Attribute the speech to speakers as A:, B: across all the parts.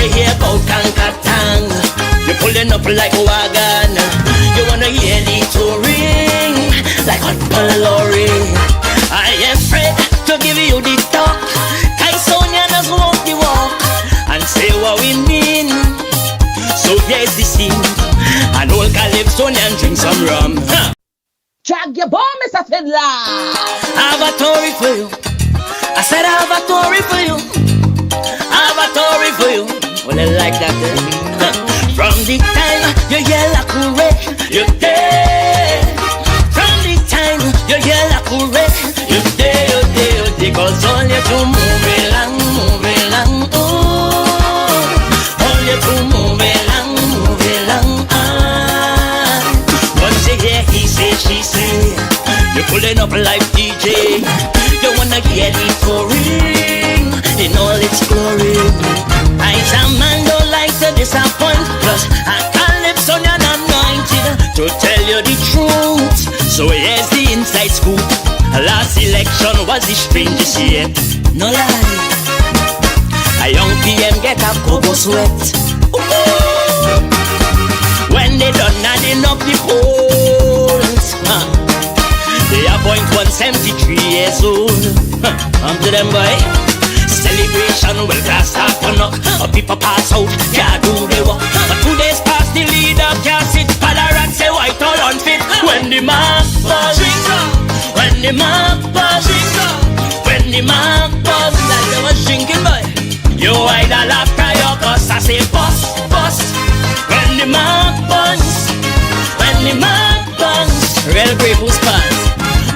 A: you hear about Kankatang, you're pulling up like a wagon. You wanna hear the touring like hot calorie. I am afraid to give you the talk. Kai Sonia does walk the walk and say what we mean. So here's the scene. An old Calypsonian drink some rum.
B: Drag your bomb, Mr. Fiddler.
A: I have a story for you. I said I have a story for you. I have a story for you. Well, I like that, eh? From the time you hear la courée, you're dead. From the time you hear la courée, you're dead, you're dead, you're dead. Cause all you do move along, ooh. All you do move along, once you hear he say, she say, you're pulling up like DJ. You wanna hear the touring in all its glory. I's a man don't like to disappoint. Plus I Calypsonian anointed to tell you the truth. So here's the inside scoop. Last election was the strangest yet. No lie. A young PM get a cocoa sweat. Ooh. When they done adding up the polls, they appoint 173 years old. Come to them, boy. Celebration will cast up on up. People pass out, can't do the work. But 2 days past, the leader can't sit. Padarat say white all unfit. When the mark buzz, when the mark buzz, when the mark buzz, like they was drinking, boy. You idol after your cause, I say bust, bust. When the mark buzz, when the mark buzz, real brave who's pass.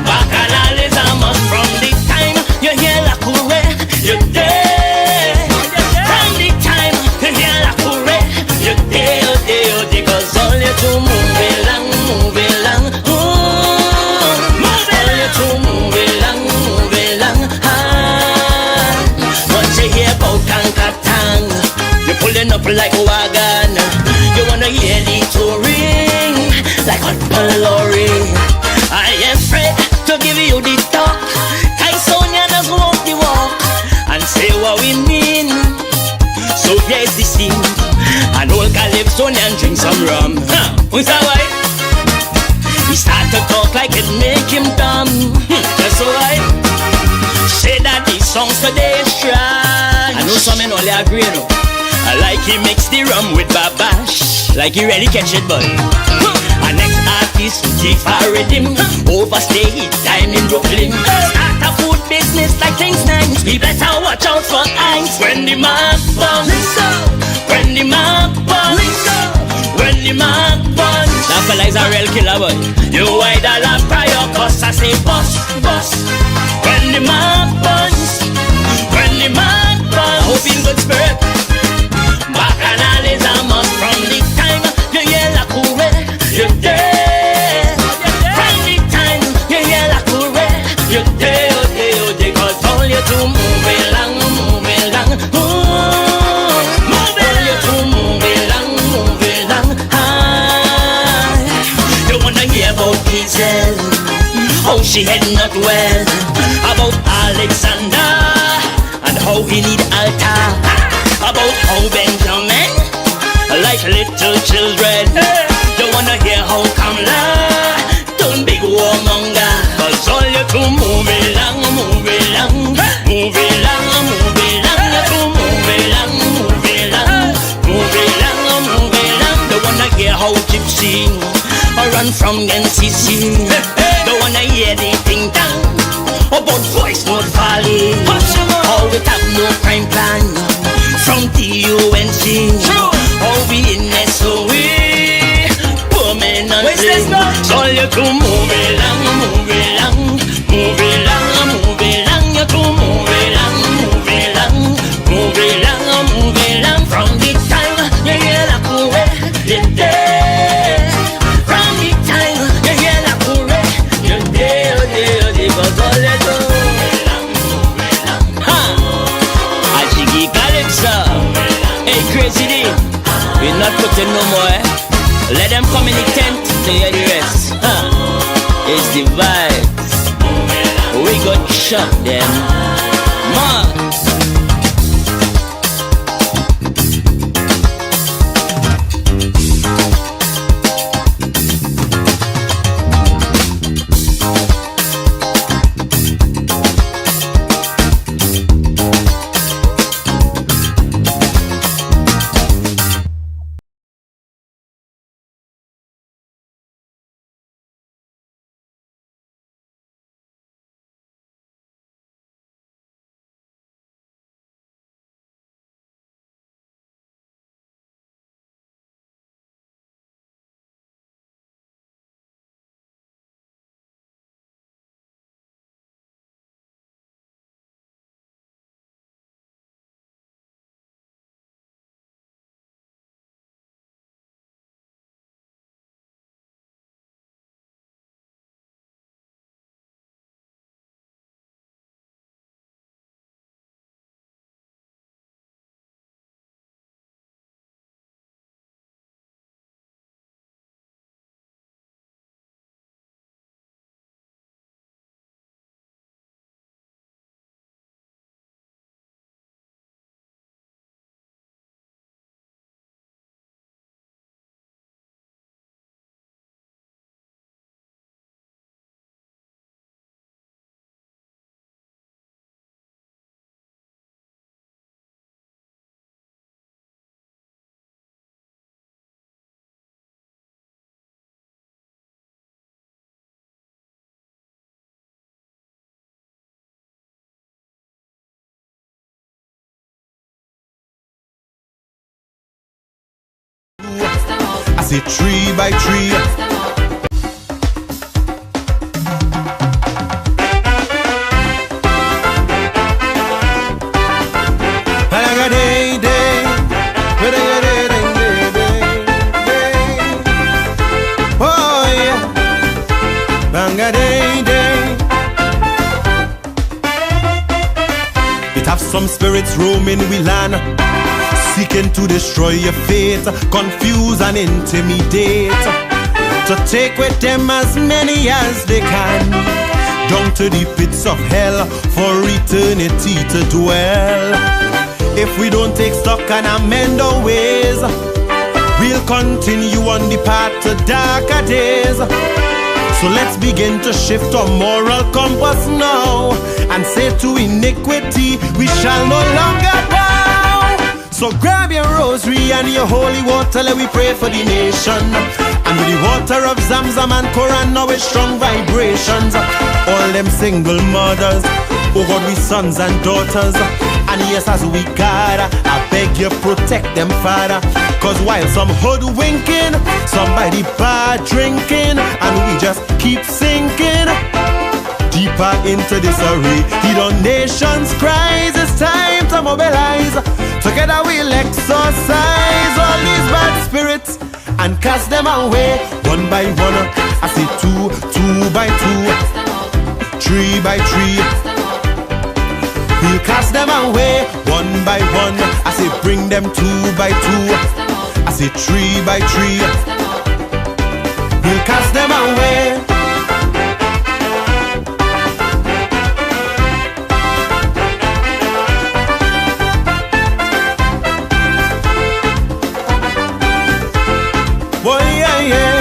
A: Bacchanal is a must. From the time you hear la courée, you're dead. From the time you hear la courée, you're dead, you're dead, you're dead. Cause all you do move along, ooh. All you do move along, once you hear about Kankatang, you're pulling up like a wagon. You wanna hear the touring like hot calorie. I am afraid to give you the talk. Kai Sonia does walk the walk and say what we mean. So here's the scene. An old Calypsonian drink some rum. Who's that why? He start to talk like it make him dumb. That's alright. Say that these songs today is trash. I know some men only agree, no. I like he mix the rum with babash. Like he really catch it, boy. Our next artist, Chief Rhythm, overstay his time in Brooklyn. Start a food business like things nice. We better watch out for ice. When the mark buzz, when the mark buzz, when the mark buzz. That fella is a real killer, boy. You idol and prior cause I say bust, bust. When the mark buzz, when the mark buzz. I hope in good spirit. Bacchanal is a must. From the time you hear la courée, you're dead. From the time you hear la courée, you're dead, you're dead, you're dead. Cause all you do move along, ooh. All you do move along, you wanna hear about Hazel, how she head not well. About Alexander and how he need altar. About how Benjamin like little children. You wanna hear how Kamala turn big warmonger. Cause all you do move along, move along, move along, move along. You do move along, move along, move along, move along. You wanna hear how Gypsy run from NCC. You wanna hear the thing down about voice note falling. How we have no crime plan from TUNC. How we in SOE permanently. So you to move along, move along, move along, move along. You to move along, move along, move along, move along. From the time you hear la courée, you're dead. From the time you hear la courée, you're dead, you're dead, you're dead. Cause all you do hey, crazy day. We're not putting no more. Let them come in the tent to hear the rest. It's the vibes. We got shot them. Man.
C: say tree by tree. Oh yeah, banga day day. It have some spirits roaming we land, seeking to destroy your faith, confuse and intimidate, to take with them as many as they can, down to the pits of hell for eternity to dwell. If we don't take stock and amend our ways, we'll continue on the path to darker days. So let's begin to shift our moral compass now, and say to iniquity, we shall no longer bow. So grab your rosary and your holy water, let we pray for the nation. And with the water of Zamzam and Quran, now with strong vibrations, all them single mothers, oh God, we sons and daughters. And yes, as we God, I beg you protect them, Father. Cause while some hoodwinking, somebody bad drinking, and we just keep sinking deeper into this array. Heed our nation's cries, it's time to mobilize. Together we'll exorcise all these bad spirits and cast them away one by one. I say two by two, three by three. We'll cast them away one by one. I say bring them two by two. I say three by three. We'll cast them away. Boy, yeah, yeah.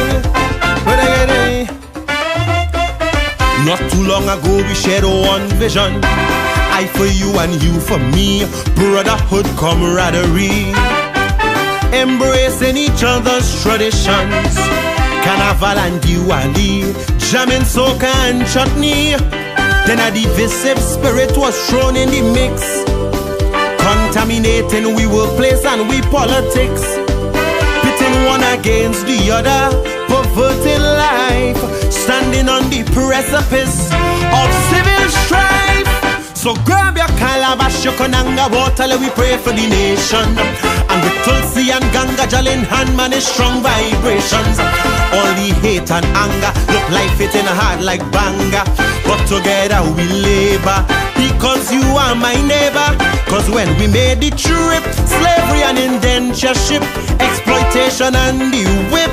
C: Not too long ago we shared one vision. I for you and you for me, brotherhood, camaraderie, embracing each other's traditions, carnival and Diwali, jamming soca and chutney. Then a divisive spirit was thrown in the mix, contaminating we workplace and we politics, pitting one against the other, perverting life, standing on the precipice of civil strife. So grab your calabash, your konanga water, let we pray for the nation. And with Tulsi and Ganga Jal in hand, man, is strong vibrations. All the hate and anger look like hitting hard like banga, but together we labor, because you are my neighbor. Cause when we made the trip, slavery and indentureship, exploitation and the whip,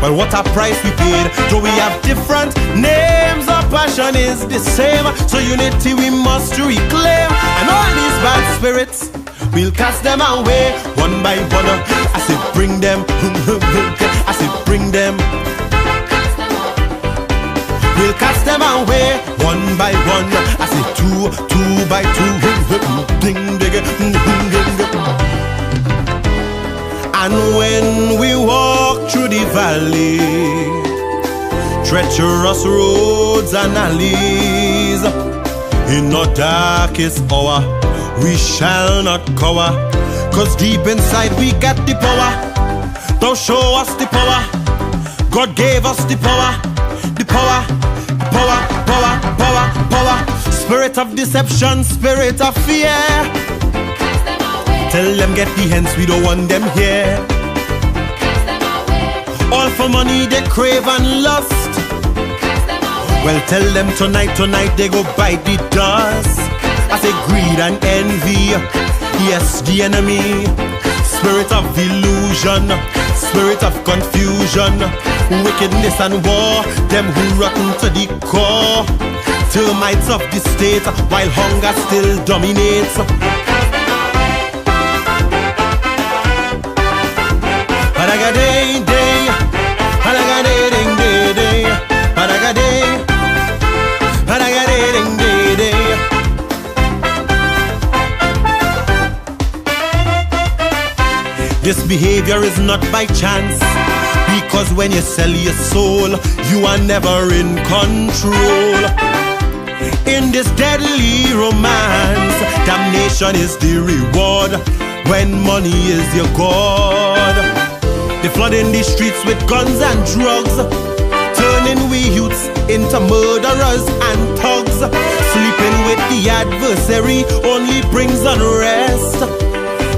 C: well, what a price we paid. Though we have different names, our passion is the same. So unity we must reclaim. And all these bad spirits, we'll cast them away one by one. I say bring them. I say bring them. We'll cast them away one by one. I say two by two. Ding, ding, ding, ding. And when we walk through the valley, treacherous roads and alleys, in the darkest hour we shall not cower, cause deep inside we got the power. Don't show us the power, God gave us the power. The power, the power, power, power, power. Spirit of deception, spirit of fear, tell them get the hands, we don't want them here. All for money they crave and lust. Well, tell them tonight they go bite the dust. I say greed and envy, yes, the enemy. Spirit of illusion, spirit of confusion, wickedness and war, them who rotten to the core. Termites of the state, while hunger still dominates. This behavior is not by chance, because when you sell your soul, you are never in control. In this deadly romance, damnation is the reward when money is your God. They flooding the streets with guns and drugs, turning we youths into murderers and thugs. Sleeping with the adversary only brings unrest.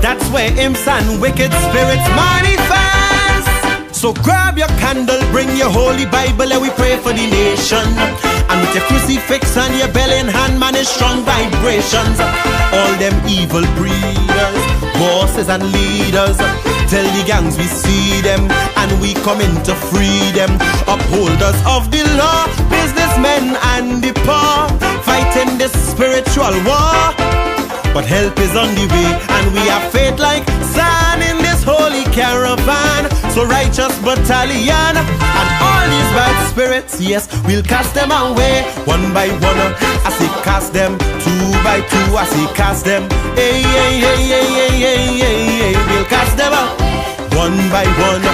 C: That's where imps and wicked spirits manifest. So grab your candle, bring your holy Bible, and we pray for the nation. And with your crucifix and your bell in hand, man, is strong vibrations. All them evil breeders, bosses and leaders, tell the gangs we see them and we come in to free them. Upholders of the law, businessmen and the poor, fighting this spiritual war. But help is on the way, and we have faith like sand in this holy caravan. So righteous battalion, and all these bad spirits, yes, we'll cast them away. One by one, I say cast them. Two by two, I say cast them. Hey, hey, hey, hey, hey, hey, hey, hey. We'll cast them out. One by one,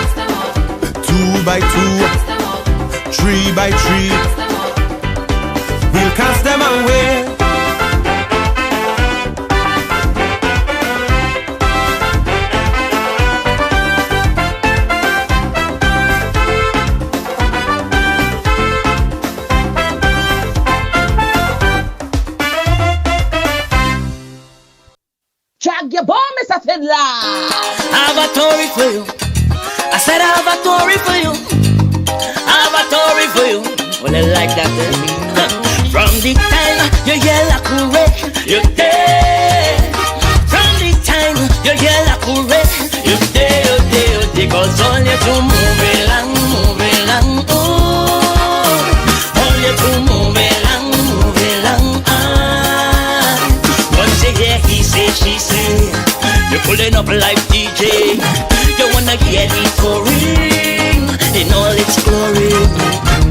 C: two by two, three by three. We'll cast them away.
B: Drag your bomb, Mr. Fiddler.
A: I have a story for you. I said I have a story for you. I have a story for you. Well, I like that. From the time you hear la courée, you're dead. From the time you hear la courée, you're dead, you're dead, you're dead. Cause all you do move along, ooh. All you do move along, once you hear he say, she say, you're pulling up like DJ. You wanna hear the touring in all its glory.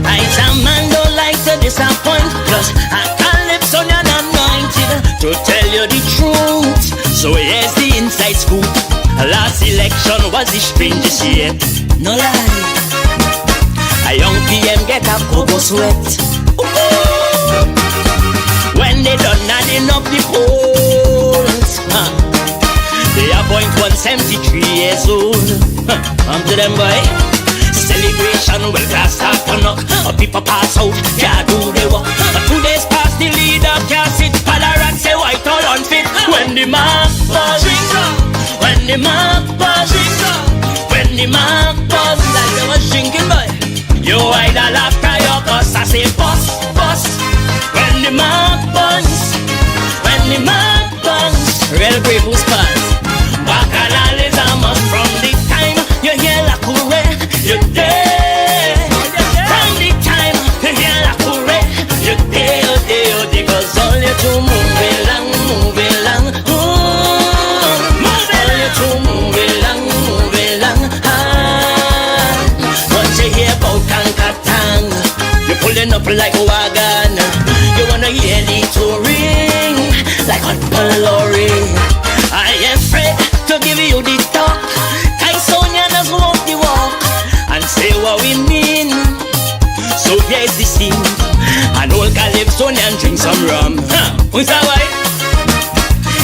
A: I some man don't like to disappoint, cause I calypso and anointed to tell you the truth. So here's the inside scoop. Last election was the strangest yet. No lie. A young PM get a cocoa sweat. Ooh. When they done adding up the polls, they appoint 173 years old. Come to them, boy. Celebration will class start to knock. People pass out, can't do the work. 2 days past, the leader can't sit. Palarat say white all unfit. When the mark buzz, when the mark buzz, when the mark buzz, like they was drinking, boy. You either laugh, cry or cuss. I say bust, bust. When the mark buzz, when the mark buzz, real brave who's pass. Bacchanal is a must. From the time you hear la courée, you're dead. From the time you hear la courée, you're dead, you're dead, you're dead. Cause all you do move along, ooh. All you do move along, once you hear about Kankatang, you're pulling up like a wagon. You wanna hear the touring like on Palori. I am afraid to give you the talk. Tysonians walk the walk and say what we mean. So here's the scene. An old Calypsonian drink some rum. Who's that way?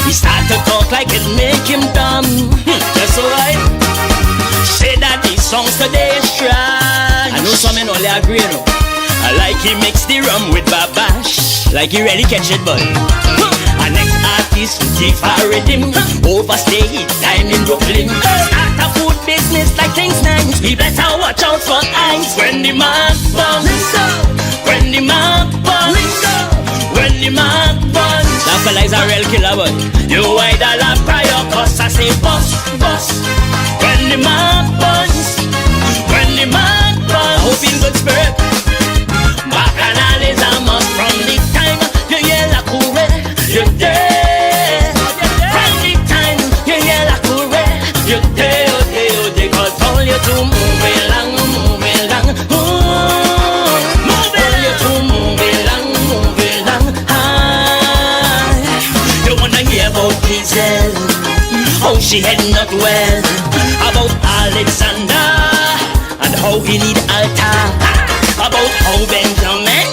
A: He start to talk like it make him dumb. Just alright. Say that these songs today is trash. I know some men only agree, no. I like he mix the rum with babash, like he really catch it, boy. Our next artist who take for rhythm, overstay his time in Brooklyn. Start a food business like things nice. We better watch out for eyes. When the mark burns, when the mark burns, when the mark burns. That fella is a real killer, boy. You either laugh, cry or cuss. I say bust, bust. When the mark burns, when the mark burns. I hope in good spirit. Bacchanal is a must. From the time you hear la courée, you're dead. From the time you hear la courée, you're dead, you're dead, you're dead. Cause all you do move along, ooh. All you do move along, you wanna hear about Hazel, how she head not well. About Alexander and how he need altar. About how Benjamin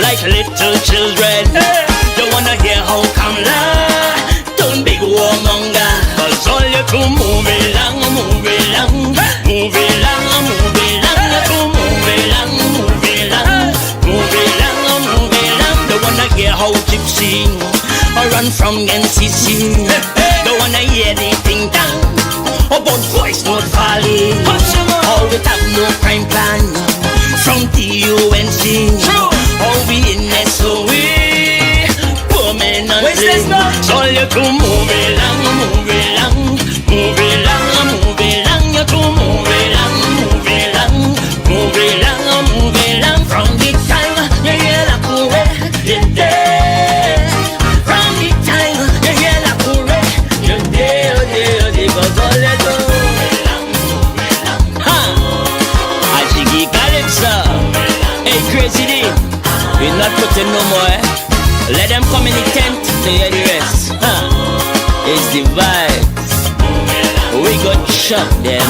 A: like little children. You wanna hear how Kamala turn big warmonger. Cause all you do move along, move along, move along, you to move along, move along, move along, move along. Don't wanna hear how gypsy or run from NCC. Don't wanna hear the thing down about voice not falling. All we have no crime plan from the UNC. All we in SOE permanently. So you to move along, move along, move along, move along. You to move along, move along, move along, move along. From the time you hear the cool, you're there. From the time you hear the cool, you're there, there, there. Cause all you do, I think he got it, sir. Hey, crazy D, we're not putting no more, eh? Let them come in the tent to hear the rest. It's the vibes. We gon' shut them.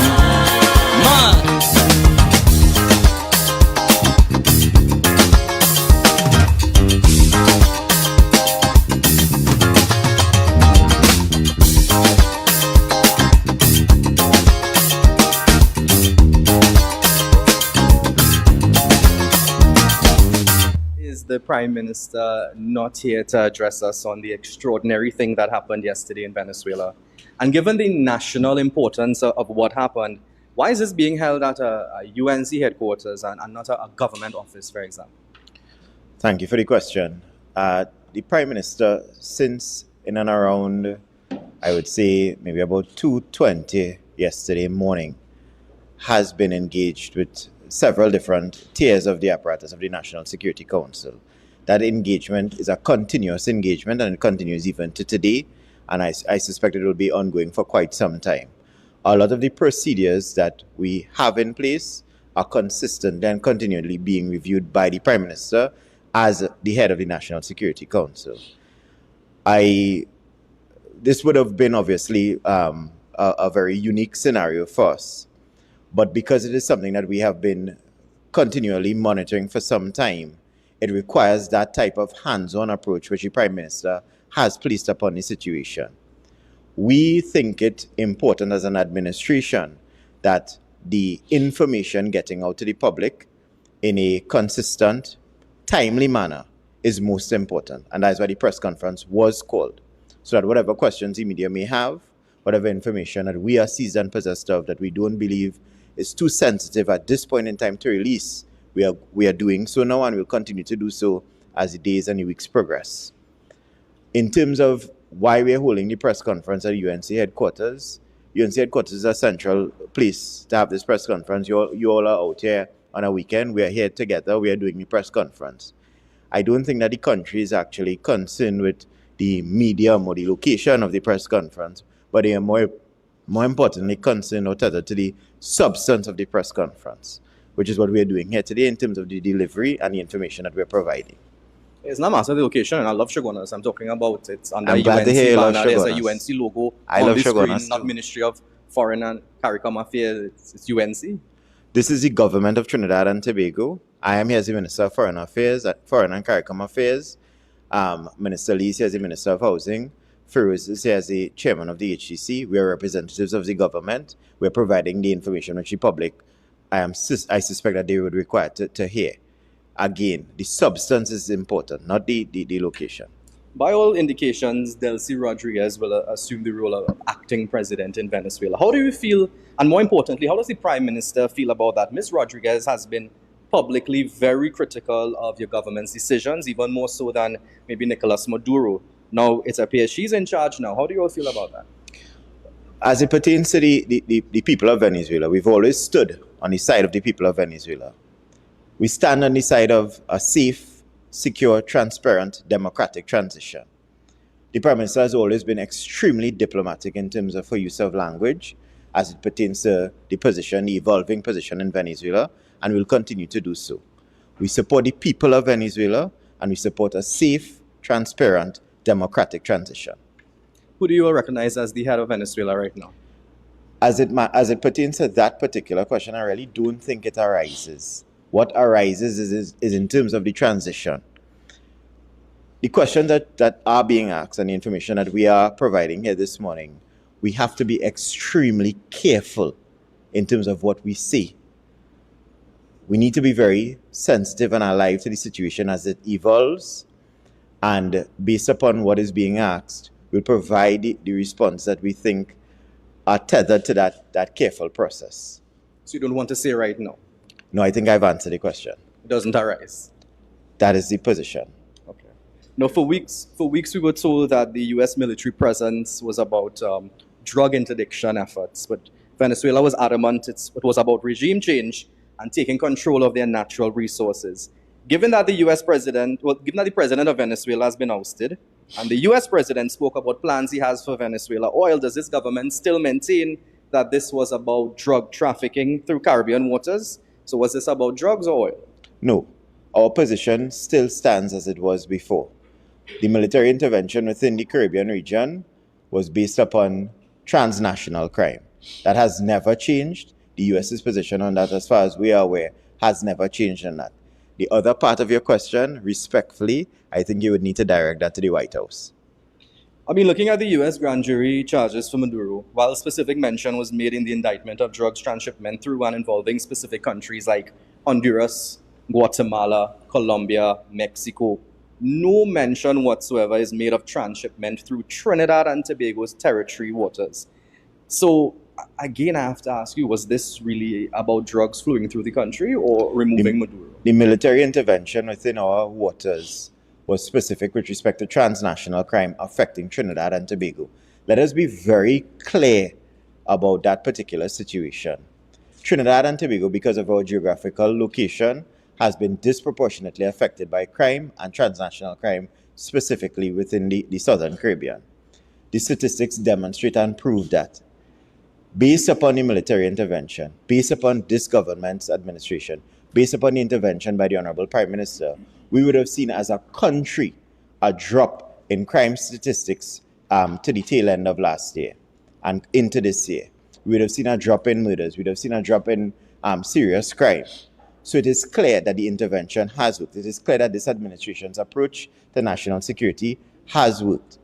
A: Man.
D: The Prime Minister not here to address us on the extraordinary thing that happened yesterday in Venezuela? And given the national importance of what happened, why is this being held at a UNC headquarters and not a government office, for example?
E: Thank you for the question. The Prime Minister, since in and around, I would say maybe about 2:20 yesterday morning, has been engaged with several different tiers of the apparatus of the National Security Council. That engagement is a continuous engagement, and it continues even to today, and I suspect it will be ongoing for quite some time. A lot of the procedures that we have in place are consistent and continually being reviewed by the Prime Minister as the head of the National Security Council. This would have been obviously a very unique scenario for us. But because it is something that we have been continually monitoring for some time, it requires that type of hands-on approach which the Prime Minister has placed upon the situation. We think it important as an administration that the information getting out to the public in a consistent, timely manner is most important. And that's why the press conference was called. So that whatever questions the media may have, whatever information that we are seized and possessed of that we don't believe is too sensitive at this point in time to release, we are doing so now, and will continue to do so as the days and the weeks progress. In terms of why we are holding the press conference at UNC headquarters is a central place to have this press conference. You all are out here on a weekend. We are here together. We are doing the press conference. I don't think that the country is actually concerned with the medium or the location of the press conference, but they are more importantly concerned or tethered to the substance of the press conference, which is what we are doing here today in terms of the delivery and the information that we're providing.
D: It's not a matter of the location, and I love Shogunas. I'm talking about it's under
E: I'm glad
D: UNC
E: to hear you love
D: banner. There's a
E: Shogunas.
D: UNC logo
E: I
D: on
E: love
D: the
E: Shogunas
D: screen, not
E: too.
D: Ministry of Foreign and CARICOM Affairs. It's UNC.
E: This is the government of Trinidad and Tobago. I am here as the Minister of Foreign Affairs, Foreign and CARICOM Affairs. Minister Lee is here as the Minister of Housing. Feroz is here as the Chairman of the HCC. We are representatives of the government. We're providing the information which the public, I suspect that they would require to hear. Again, the substance is important, not the location.
D: By all indications, Delcy Rodriguez will assume the role of acting president in Venezuela. How do you feel, and more importantly, how does the Prime Minister feel about that? Ms. Rodriguez has been publicly very critical of your government's decisions, even more so than maybe Nicolas Maduro. Now, it appears she's in charge now. How do you all feel about that?
E: As it pertains to the people of Venezuela, we've always stood on the side of the people of Venezuela. We stand on the side of a safe, secure, transparent, democratic transition. The Prime Minister has always been extremely diplomatic in terms of her use of language as it pertains to the evolving position in Venezuela, and will continue to do so. We support the people of Venezuela, and we support a safe, transparent, democratic transition.
D: Who do you all recognize as the head of Venezuela right now?
E: As it pertains to that particular question, I really don't think it arises. What arises is in terms of the transition. The questions that are being asked and the information that we are providing here this morning, we have to be extremely careful in terms of what we see. We need to be very sensitive and alive to the situation as it evolves, and based upon what is being asked, we'll provide the response that we think are tethered to that careful process.
D: So you don't want to say right now?
E: No, I think I've answered the question.
D: It doesn't arise.
E: That is the position.
D: Okay. Now, for weeks we were told that the U.S. military presence was about drug interdiction efforts, but Venezuela was adamant it was about regime change and taking control of their natural resources. Given that the president of Venezuela has been ousted, and the U.S. president spoke about plans he has for Venezuela oil, does this government still maintain that this was about drug trafficking through Caribbean waters? So was this about drugs or oil?
E: No, our position still stands as it was before. The military intervention within the Caribbean region was based upon transnational crime. That has never changed. The U.S.'s position on that, as far as we are aware, has never changed on that. The other part of your question, respectfully, I think you would need to direct that to the White House.
D: I mean, looking at the U.S. grand jury charges for Maduro, while specific mention was made in the indictment of drugs transshipment through and involving specific countries like Honduras, Guatemala, Colombia, Mexico, no mention whatsoever is made of transshipment through Trinidad and Tobago's territory waters. So, again, I have to ask you, was this really about drugs flowing through the country or removing Maduro?
E: The military intervention within our waters was specific with respect to transnational crime affecting Trinidad and Tobago. Let us be very clear about that particular situation. Trinidad and Tobago, because of our geographical location, has been disproportionately affected by crime and transnational crime, specifically within the Southern Caribbean. The statistics demonstrate and prove that. Based upon the military intervention, based upon this government's administration, based upon the intervention by the Honorable Prime Minister, we would have seen as a country a drop in crime statistics to the tail end of last year and into this year. We would have seen a drop in murders. We would have seen a drop in serious crime. So it is clear that the intervention has worked. It is clear that this administration's approach to national security has worked.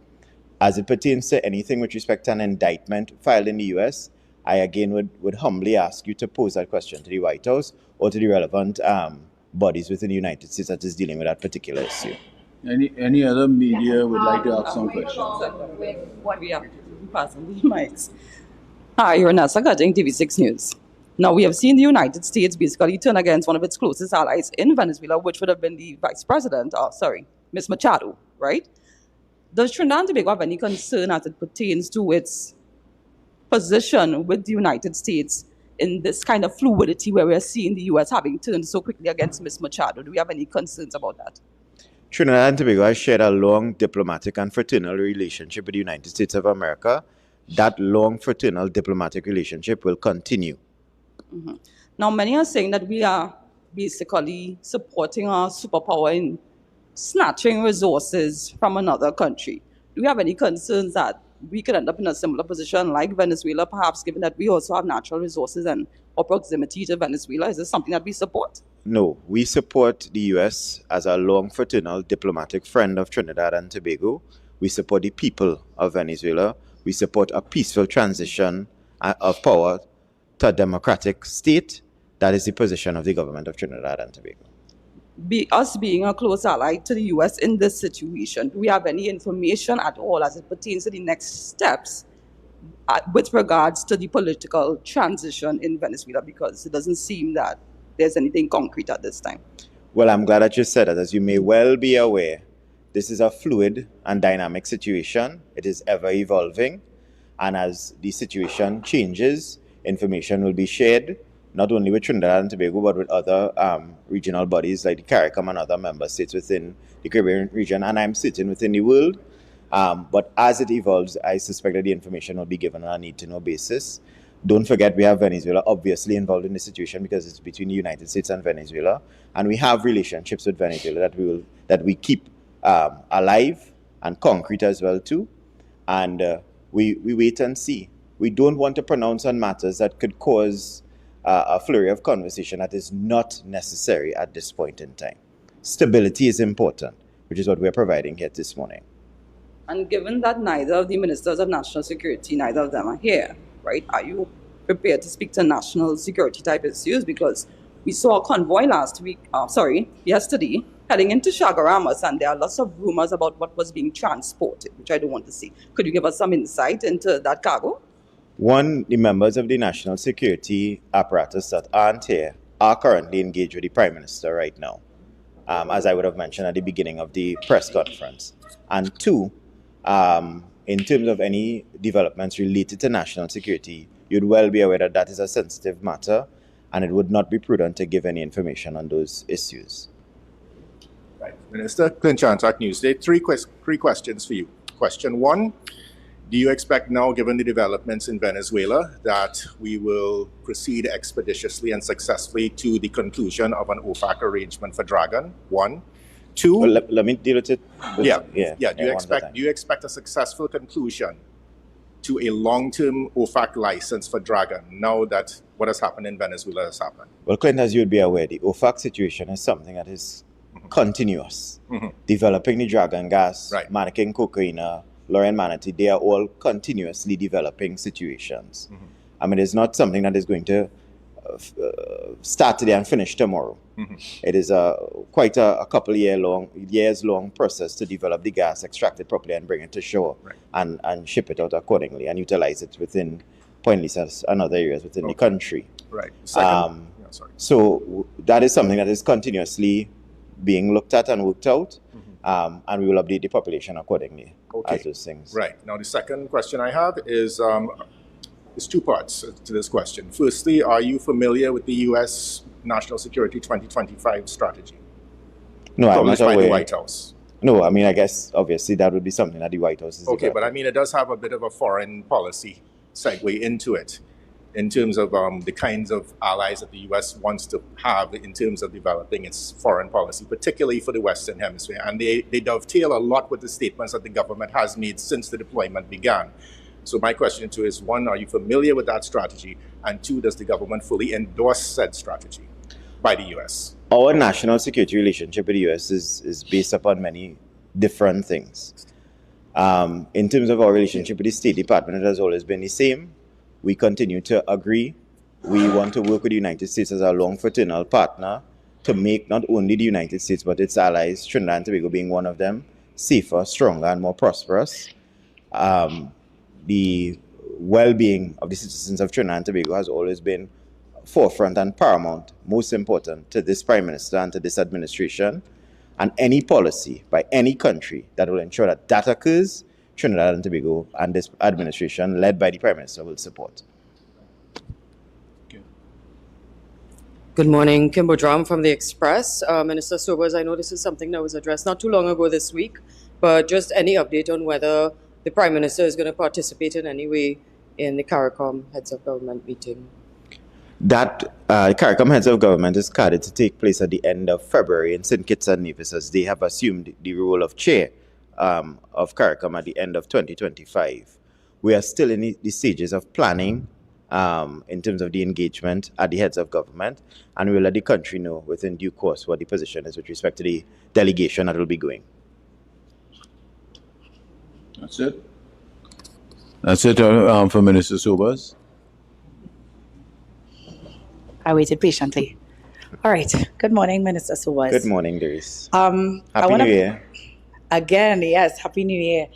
E: As it pertains to anything with respect to an indictment filed in the U.S., I again would humbly ask you to pose that question to the White House or to the relevant bodies within the United States that is dealing with that particular issue.
F: Any other media would like to ask some questions?
B: What we have passing the mics. Hi, you're Nessa Cutting, TV6 News. Now, we have seen the United States basically turn against one of its closest allies in Venezuela, which would have been the Vice President, Ms. Machado, right? Does Trinidad and Tobago have any concern as it pertains to its position with the United States in this kind of fluidity where we're seeing the U.S. having turned so quickly against Ms. Machado? Do we have any concerns about that?
E: Trinidad and Tobago has shared a long diplomatic and fraternal relationship with the United States of America. That long fraternal diplomatic relationship will continue.
B: Mm-hmm. Now, many are saying that we are basically supporting our superpower in snatching resources from another country. Do we have any concerns that we could end up in a similar position like Venezuela, perhaps, given that we also have natural resources and our proximity to Venezuela? Is this something that we support?
E: No, we support the U.S. as a long fraternal diplomatic friend of Trinidad and Tobago. We support the people of Venezuela. We support a peaceful transition of power to a democratic state. That is the position of the government of Trinidad and Tobago.
B: Us being a close ally to the U.S. in this situation, do we have any information at all as it pertains to the next steps with regards to the political transition in Venezuela? Because it doesn't seem that there's anything concrete at this time.
E: Well, I'm glad that you said that. As you may well be aware, this is a fluid and dynamic situation. It is ever evolving. And as the situation changes, information will be shared, not only with Trinidad and Tobago, but with other regional bodies like the CARICOM and other member states within the Caribbean region, and I'm certain within the world. But as it evolves, I suspect that the information will be given on a need-to-know basis. Don't forget, we have Venezuela obviously involved in the situation because it's between the United States and Venezuela, and we have relationships with Venezuela that we keep alive and concrete as well too. And we wait and see. We don't want to pronounce on matters that could cause a flurry of conversation that is not necessary at this point in time. Stability is important, which is what we're providing here this morning.
B: And given that neither of the ministers of national security, neither of them are here, right? Are you prepared to speak to national security type issues? Because we saw a convoy yesterday, heading into Shagaramas, and there are lots of rumors about what was being transported, which I don't want to see. Could you give us some insight into that cargo?
E: One, the members of the national security apparatus that aren't here are currently engaged with the Prime Minister right now, as I would have mentioned at the beginning of the press conference. And two, in terms of any developments related to national security, you'd well be aware that that is a sensitive matter, and it would not be prudent to give any information on those issues.
G: Right. Minister, Clint Chantak, Newsday. Three questions for you. Question one, do you expect now, given the developments in Venezuela, that we will proceed expeditiously and successfully to the conclusion of an OFAC arrangement for Dragon? One. Two.
E: Well, let me deal with it.
G: Yeah. Do you expect a successful conclusion to a long-term OFAC license for Dragon now that what has happened in Venezuela has happened?
E: Well, Clint, as you'd be aware, the OFAC situation is something that is continuous. Developing the Dragon gas,
G: right.
E: Mannequin Cocaine, Lauren Manatee, they are all continuously developing situations. I mean, it's not something that is going to start today and finish tomorrow. It is quite a couple years long process to develop the gas, extract it properly, and bring it to shore,
G: right.
E: and ship it out accordingly and utilize it within Point Lisa and other areas within the country.
G: Right. Second,
E: So that is something that is continuously being looked at and worked out, and we will update the population accordingly as those things.
G: Right. Now, the second question I have is there's two parts to this question. Firstly, are you familiar with the U.S. National Security 2025 strategy?
E: No, I'm not
G: by
E: aware.
G: the White House.
E: No, I mean, I guess obviously that would be something that the White House is.
G: Okay, but I mean, it does have a bit of a foreign policy segue into it, in terms of the kinds of allies that the U.S. wants to have in terms of developing its foreign policy, particularly for the Western Hemisphere. And they dovetail a lot with the statements that the government has made since the deployment began. So my question to you is, one, are you familiar with that strategy? And two, does the government fully endorse said strategy by the U.S.?
E: Our national security relationship with the U.S. is based upon many different things. In terms of our relationship with the State Department, it has always been the same. We continue to agree. We want to work with the United States as a long fraternal partner to make not only the United States but its allies, Trinidad and Tobago being one of them, safer, stronger, and more prosperous. The well-being of the citizens of Trinidad and Tobago has always been forefront and paramount, most important to this Prime Minister and to this administration. And any policy by any country that will ensure that that occurs, Trinidad and Tobago and this administration, led by the Prime Minister, will support.
H: Good morning, Kimber Drum from The Express. Minister Sobers, I know this is something that was addressed not too long ago this week, but just any update on whether the Prime Minister is going to participate in any way in the CARICOM Heads of Government meeting?
E: That CARICOM Heads of Government is scheduled to take place at the end of February in St. Kitts and Nevis, as they have assumed the role of chair of CARICOM at the end of 2025. We are still in the stages of planning in terms of the engagement at the Heads of Government, and we will let the country know within due course what the position is with respect to the delegation that will be going.
F: That's it. That's it for Minister Sobers.
I: I waited patiently. All right. Good morning, Minister Sobers.
E: Good morning, Doris.
I: Happy
E: New Year.
I: Again, yes, Happy New Year.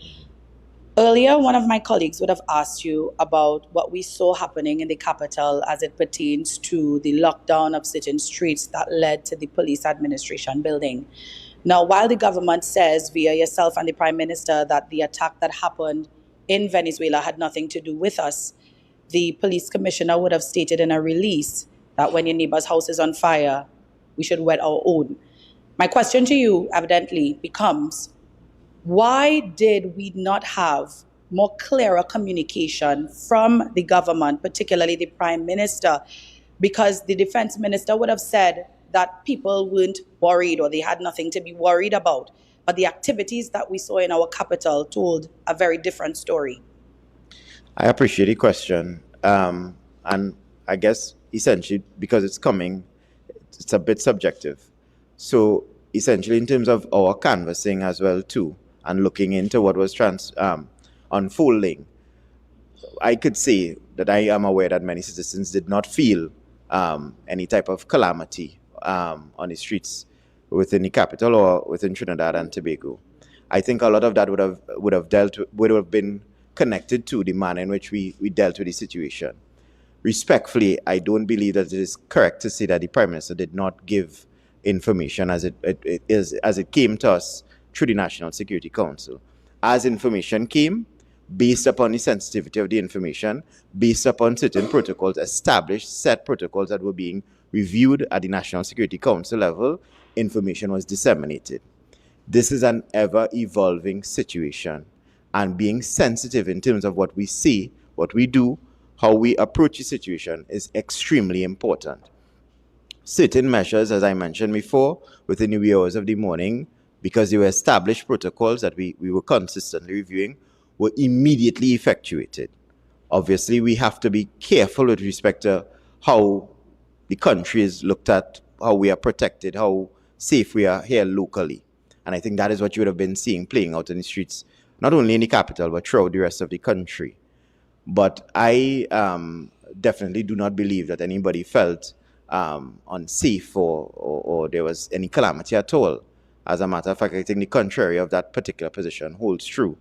I: Earlier, one of my colleagues would have asked you about what we saw happening in the capital as it pertains to the lockdown of certain streets that led to the police administration building. Now, while the government says via yourself and the Prime Minister that the attack that happened in Venezuela had nothing to do with us, the police commissioner would have stated in a release that when your neighbor's house is on fire, we should wet our own. My question to you evidently becomes, why did we not have more clearer communication from the government, particularly the Prime Minister? Because the Defense Minister would have said that people weren't worried or they had nothing to be worried about. But the activities that we saw in our capital told a very different story.
E: I appreciate the question. And I guess essentially because it's coming, it's a bit subjective. So essentially in terms of our canvassing as well too, and looking into what was unfolding, I could say that I am aware that many citizens did not feel any type of calamity on the streets within the capital or within Trinidad and Tobago. I think a lot of that would have been connected to the manner in which we dealt with the situation. Respectfully, I don't believe that it is correct to say that the Prime Minister did not give information as it came to us through the National Security Council. As information came, based upon the sensitivity of the information, based upon certain protocols, established set protocols that were being reviewed at the National Security Council level, information was disseminated. This is an ever-evolving situation, and being sensitive in terms of what we see, what we do, how we approach the situation is extremely important. Certain measures, as I mentioned before, within the wee hours of the morning, because they were established protocols that we were consistently reviewing, were immediately effectuated. Obviously, we have to be careful with respect to how the country is looked at, how we are protected, how safe we are here locally. And I think that is what you would have been seeing playing out in the streets, not only in the capital, but throughout the rest of the country. But I definitely do not believe that anybody felt unsafe or there was any calamity at all. As a matter of fact, I think the contrary of that particular position holds true.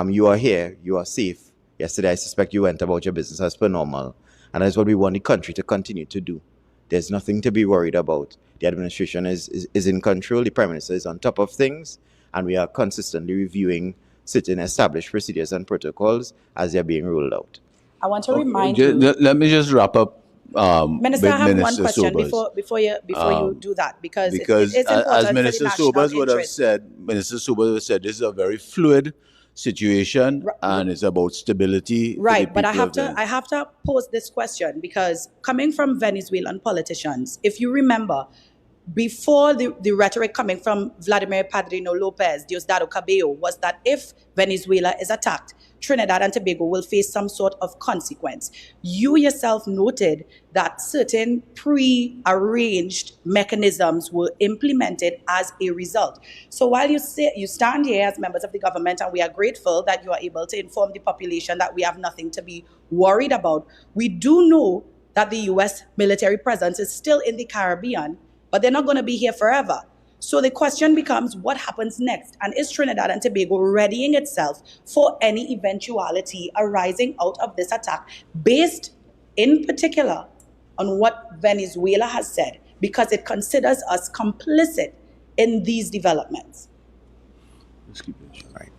E: You are here, you are safe. Yesterday, I suspect you went about your business as per normal. And that's what we want the country to continue to do. There's nothing to be worried about. The administration is in control, the Prime Minister is on top of things, and we are consistently reviewing certain established procedures and protocols as they're being rolled out.
I: I want to remind you.
F: Let me just wrap up.
I: Minister,
F: with
I: I have
F: Minister
I: one question
F: Sobers.
I: before you do that, because it is
F: Because
I: important
F: as
I: for
F: Minister
I: the national
F: Sobers would have
I: interest.
F: said, Minister Sobers would have said, this is a very fluid situation, and it's about stability. for the
I: Right, but
F: people of the-
I: I have to pose this question, because coming from Venezuelan politicians, if you remember, before the rhetoric coming from Vladimir Padrino Lopez, Diosdado Cabello, was that if Venezuela is attacked, Trinidad and Tobago will face some sort of consequence. You yourself noted that certain pre-arranged mechanisms were implemented as a result. So while you stand here as members of the government, and we are grateful that you are able to inform the population that we have nothing to be worried about, we do know that the U.S. military presence is still in the Caribbean, but they're not going to be here forever. So the question becomes, what happens next? And is Trinidad and Tobago readying itself for any eventuality arising out of this attack, based in particular on what Venezuela has said, because it considers us complicit in these developments?
E: Right.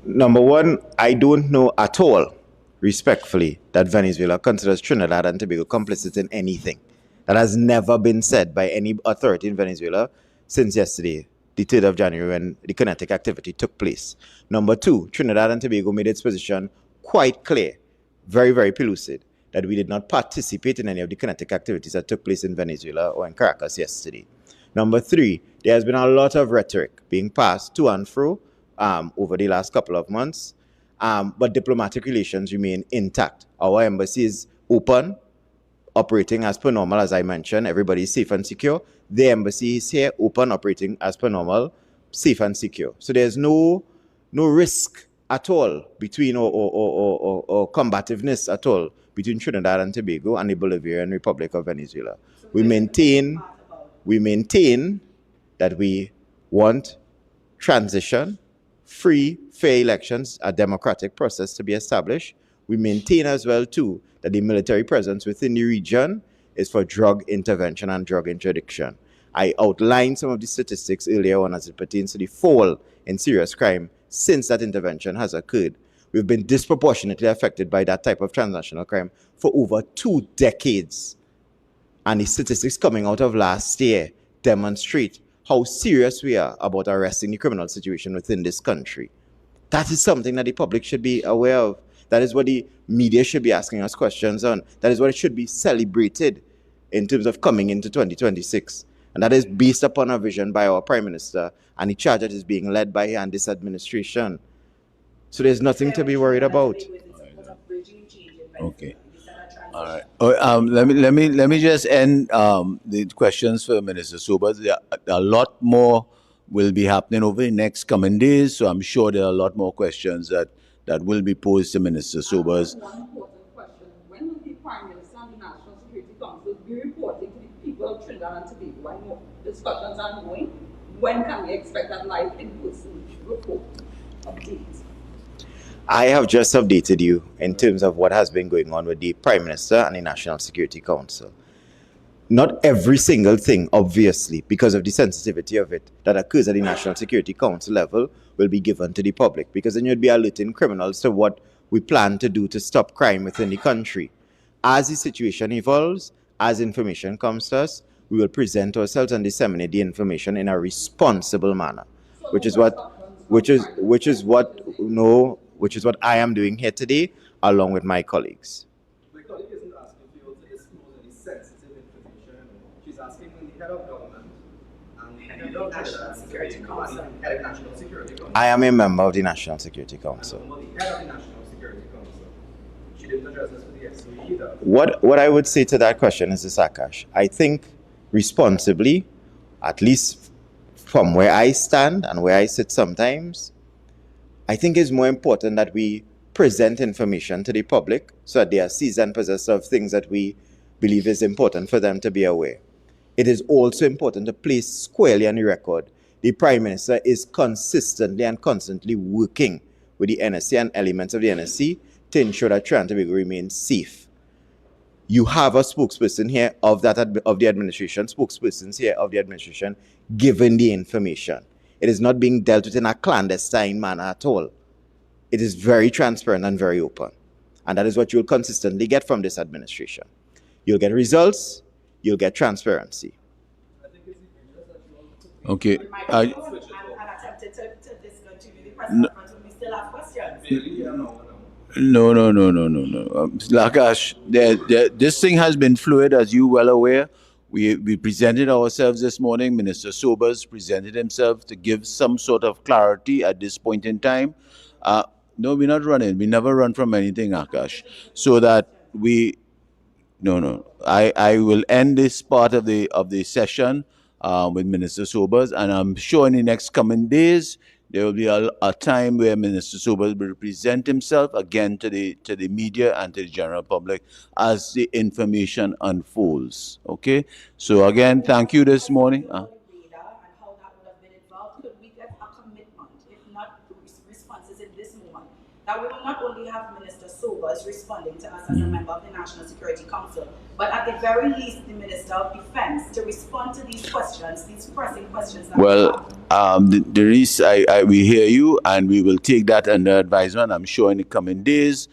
E: Number one, I don't know at all, respectfully, that Venezuela considers Trinidad and Tobago complicit in anything. That has never been said by any authority in Venezuela since yesterday, the 3rd of January, when the kinetic activity took place. Number two, Trinidad and Tobago made its position quite clear, very, very pellucid, that we did not participate in any of the kinetic activities that took place in Venezuela or in Caracas yesterday. Number three, there has been a lot of rhetoric being passed to and fro over the last couple of months, but diplomatic relations remain intact. Our embassy is open, operating as per normal, as I mentioned. Everybody is safe and secure. The embassy is here, open, operating as per normal, safe and secure. So there's no risk at all between or combativeness at all between Trinidad and Tobago and the Bolivarian Republic of Venezuela. We maintain that we want transition, free, fair elections, a democratic process to be established. We maintain as well, too, that the military presence within the region is for drug intervention and drug interdiction. I outlined some of the statistics earlier on as it pertains to the fall in serious crime since that intervention has occurred. We've been disproportionately affected by that type of transnational crime for over 2 decades. And the statistics coming out of last year demonstrate how serious we are about arresting the criminal situation within this country. That is something that the public should be aware of. That is what the media should be asking us questions on. That is what it should be celebrated in terms of coming into 2026. And that is based upon a vision by our Prime Minister and the charge that is being led by him and this administration. So there's nothing to be worried about.
F: Okay. All right. Let me just end the questions for Minister Sobers. A lot more will be happening over the next coming days, so I'm sure there are a lot more questions that that will be posed to Minister Sobers.
B: One important question. When will the Prime Minister and the National Security Council be reporting to the people of Trinidad and Tobago? I know discussions are ongoing. When can we expect that live in-person report update?
E: I have just updated you in terms of what has been going on with the Prime Minister and the National Security Council. Not every single thing, obviously, because of the sensitivity of it, that occurs at the National Security Council level will be given to the public, because then you'd be alerting criminals to what we plan to do to stop crime within the country. As the situation evolves, as information comes to us, we will present ourselves and disseminate the information in a responsible manner, which is what I am doing here today, along with my colleagues.
D: My colleague isn't asking you to disclose any sensitive information. She's asking when the head of government and the head of National Security Council. Head of National Security Council.
E: I am a member of the National Security Council.
D: And the head of the National Security Council. She didn't address this with the SOE either.
E: What I would say to that question is this, Akash. I think responsibly, at least from where I stand and where I sit sometimes, I think it's more important that we present information to the public so that they are seasoned possessors of things that we believe is important for them to be aware. It is also important to place squarely on the record the Prime Minister is consistently and constantly working with the NSC and elements of the NSC to ensure that Trinidad and Tobago remains safe. You have a spokesperson here of the administration, spokespersons here of the administration, given the information. It is not being dealt with in a clandestine manner at all. It is very transparent and very open. And that is what you'll consistently get from this administration. You'll get results, you'll get transparency.
F: Okay.
I: I'm attempted to discontinue the press conference when we still have questions.
F: No. Lakash, this thing has been fluid, as you well aware. We presented ourselves this morning. Minister Sobers presented himself to give some sort of clarity at this point in time. No, we're not running. We never run from anything, Akash. So that we... No. I will end this part of the session with Minister Sobers, and I'm sure in the next coming days, there will be a time where Minister Sobers will present himself again to the media and to the general public as the information unfolds. Okay? So again, thank you this morning.
I: And how that would have been involved, could we get a commitment, if not responses in this moment, that we will not only have Minister Sobers responding to us as a member of the National Security Council, but at the very least, the Minister of Defense to respond to these questions, these pressing questions that we have.
F: We hear you, and we will take that under advisement. I'm sure in the coming days,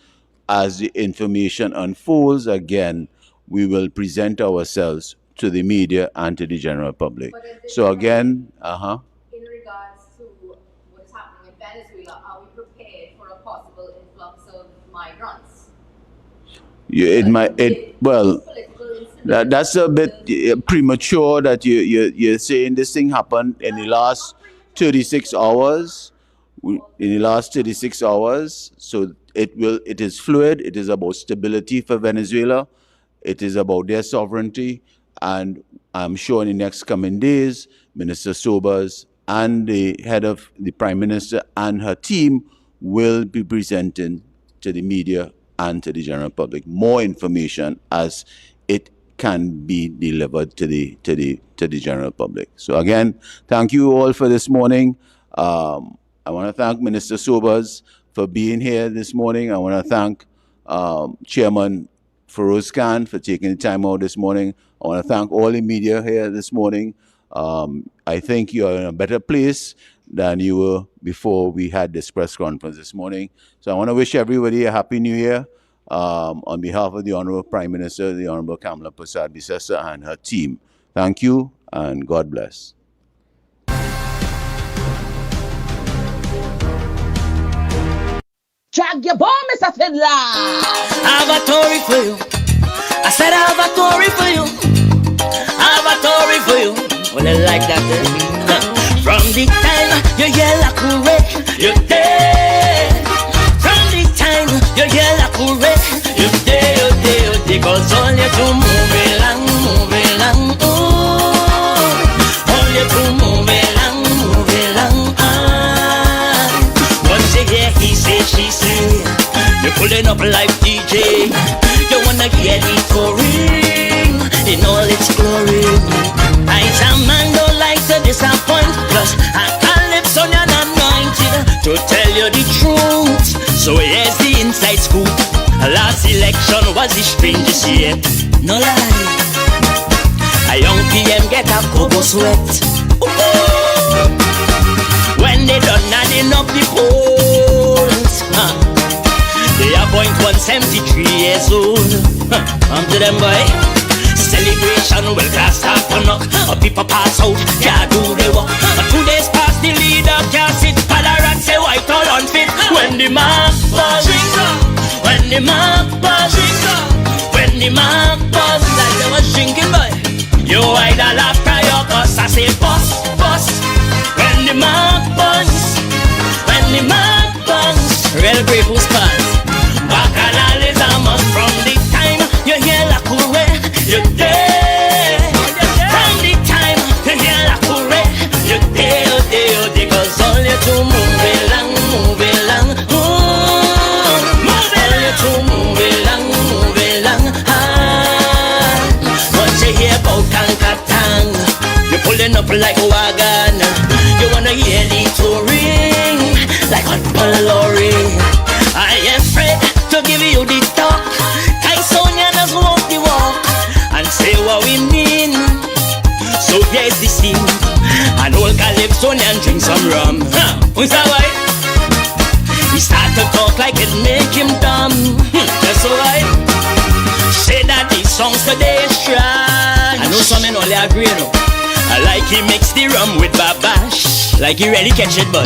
F: as the information unfolds, again, we will present ourselves to the media and to the general public. So again,
J: in regards to what is happening in Venezuela, are we prepared for a possible influx of migrants?
F: That's a bit premature that you're saying this thing happened in the last 36 hours. In the last 36 hours, so it is fluid. It is about stability for Venezuela. It is about their sovereignty, and I'm sure in the next coming days, Minister Sobers and the head of the Prime Minister and her team will be presenting to the media and to the general public more information as it can be delivered to the general public. So again, thank you all for this morning. I want to thank Minister Sobers for being here this morning. I want to thank Chairman Feroz Khan for taking the time out this morning. I want to thank all the media here this morning. I think you're in a better place than you were before we had this press conference this morning. So I want to wish everybody a Happy New Year on behalf of the Honorable Prime Minister, the Honorable Kamala Persad-Bissessar, and her team. Thank you, and God bless.
K: Drag your bomb, Mr. Fiddler.
A: I have a story for you. I said I have a story for you. I have a story for you. Well, I like that. From the time you hear la couré, you're dead. From the time you hear la couré, you're dead. Cause all you do move along, ooh. All you do move along, Once you hear he say, she say, pulling up like DJ. You wanna get it touring in all its glory. I some man don't like to disappoint, plus I lips on an anointed to tell you the truth. So here's the inside scoop. Last election was the strangest yet. No lie. A young PM get a cocoa sweat. Ooh. When they done adding up the polls, they appoint 173 years old. Come to them, boy. Celebration will cast off a knock. People pass out, can't do the work. 2 days past, the leader can't sit. Palarat say white all unfit. When the mark buzz, when the mark buzz, when the mark buzz, like they was drinking, boy. You idle after your cause, I say bust, bust. When the mark buzz, when the mark buzz, real people's pass. Bacchanal is a must from the time you hear la courée, you're dead. From the time you hear la courée, you're dead, oh dead, oh dead. Cause all you to move along, move along, move along, to move along, once you hear about Kankatang, you're pulling up like a wagon. You wanna hear the touring like on Palori. I am afraid to give you the talk. Tysonia does walk the walk and say what we mean. So here's the scene. An old Calypsonian drink some rum. Who's that right? He start to talk like it make him dumb. That's alright. Say that these songs today is trash. I know some men only agree, no. I like he mix the rum with babash. Like he really catch it, boy.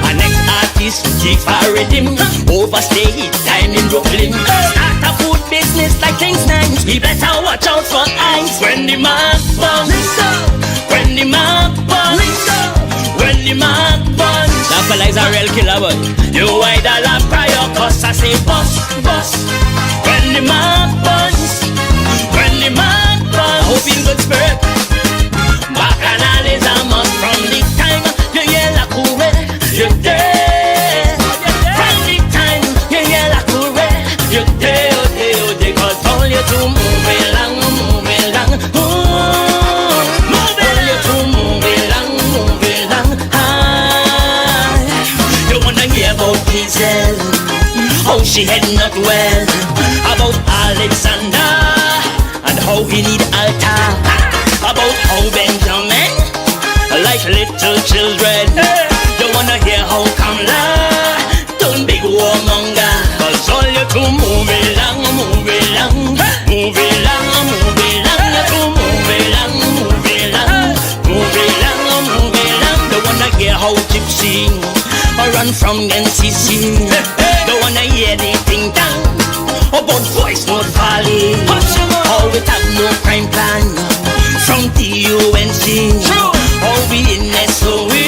A: Our next artist take a rhythm. Overstay his time in Brooklyn. Start a food business like things nice. We better watch out for eyes. When the mark burns, when the mark burns, when the mark burns. That fella is a real killer, boy. You idle a prior cause I say bust, bust. When the mark burns, when the mark burns. I hope in good spirit. Bacchanal is a must from the time you hear la courée, you're dead. From the time you hear la courée, you're dead, oh dead, oh dead. Cause all you to move along, move along, move along, you to move along, you wanna hear about Giselle, how she head not well, about Alexander and how he need altar. About how Benjamin, like little children. You wanna hear how Kamala turn big warmonger. Cause all you to move along, move along, move along, move along. You to move along, move along, move along, move along. You wanna hear how Gypsy run from NCC. You wanna hear the thing down about voice not falling. How we have no crime plan from the UNC. All we in SOE